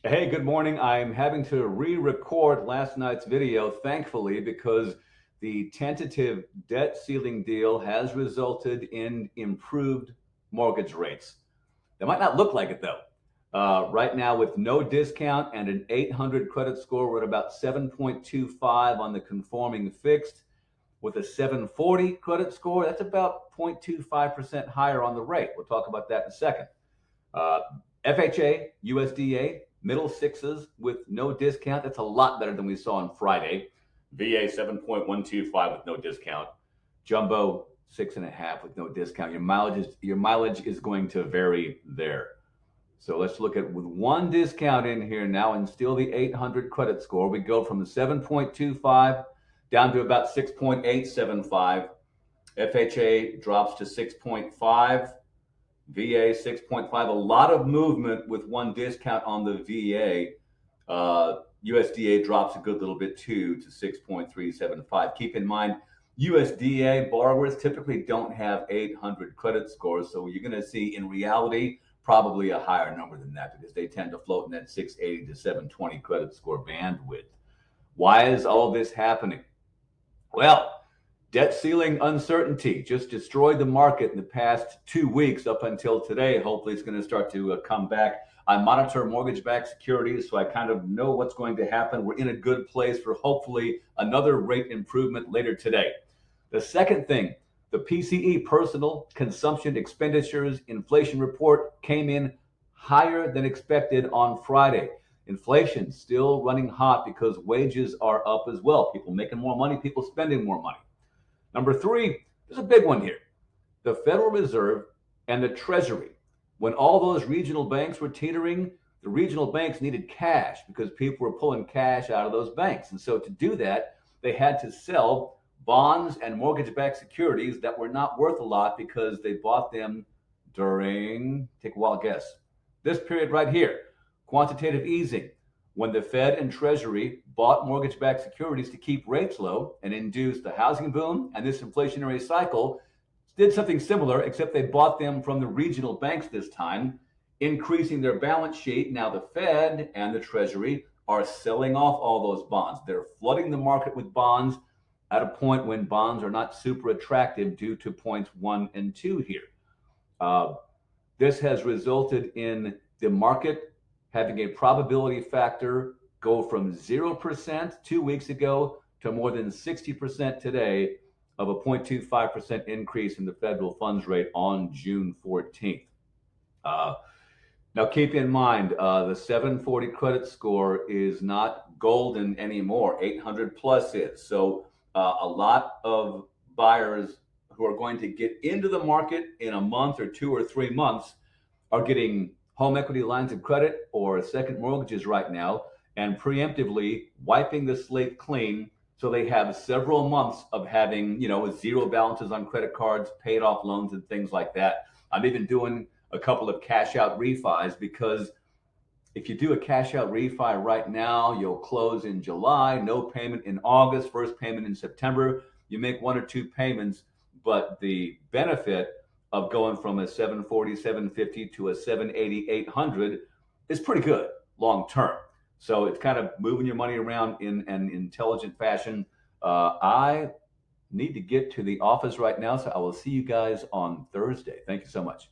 Hey, good morning. I'm having to re-record last night's video, thankfully, because the tentative debt ceiling deal has resulted in improved mortgage rates. They might not look like it though. Right now, with no discount and an 800 credit score, we're at about 7.25 on the conforming fixed. With a 740 credit score, that's about 0.25% higher on the rate. We'll talk about that in a second. Uh, FHA, USDA, middle sixes with no discount. That's a lot better than we saw on Friday. VA 7.125 with no discount. Jumbo 6.5 with no discount. Your mileage is going to vary there. So let's look at with one discount in here now and still the 800 credit score. We go from the 7.25 down to about 6.875. FHA drops to 6.5. VA 6.5, a lot of movement with one discount on the VA. USDA drops a good little bit too to 6.375. Keep in mind, USDA borrowers typically don't have 800 credit scores, so you're going to see in reality probably a higher number than that because they tend to float in that 680 to 720 credit score bandwidth. Why is all this happening? Well, debt ceiling uncertainty just destroyed the market in the past 2 weeks up until today. Hopefully, it's going to start to come back. I monitor mortgage backed securities, so I kind of know what's going to happen. We're in a good place for hopefully another rate improvement later today. The second thing, the PCE personal consumption expenditures inflation report came in higher than expected on Friday. Inflation still running hot because wages are up as well. People making more money, people spending more money. Number three, there's a big one here. The Federal Reserve and the Treasury. When all those regional banks were teetering, the regional banks needed cash because people were pulling cash out of those banks. And so to do that, they had to sell bonds and mortgage backed securities that were not worth a lot because they bought them during, take a wild guess, this period right here, quantitative easing, when the Fed and Treasury bought mortgage backed securities to keep rates low and induce the housing boom and this inflationary cycle, did something similar, except they bought them from the regional banks this time, increasing their balance sheet. Now the Fed and the Treasury are selling off all those bonds. They're flooding the market with bonds at a point when bonds are not super attractive due to points 1 and 2 here. Uh, this has resulted in the market having a probability factor go from 0% 2 weeks ago to more than 60% today of a 0.25% increase in the federal funds rate on June 14th. Uh, Now, keep in mind, the 740 credit score is not golden anymore. 800 plus is. So a lot of buyers who are going to get into the market in a month or 2 or 3 months are getting home equity lines of credit or second mortgages right now and preemptively wiping the slate clean so they have several months of having, zero balances on credit cards, paid off loans and things like that. I'm even doing a couple of cash out refis because if you do a cash out refi right now, you'll close in July, no payment in August, first payment in September. You make 1 or 2 payments, but the benefit of going from a 740, 750 to a 780, 800 is pretty good long term. So it's kind of moving your money around in an intelligent fashion. I need to get to the office right now, so I will see you guys on Thursday. Thank you so much.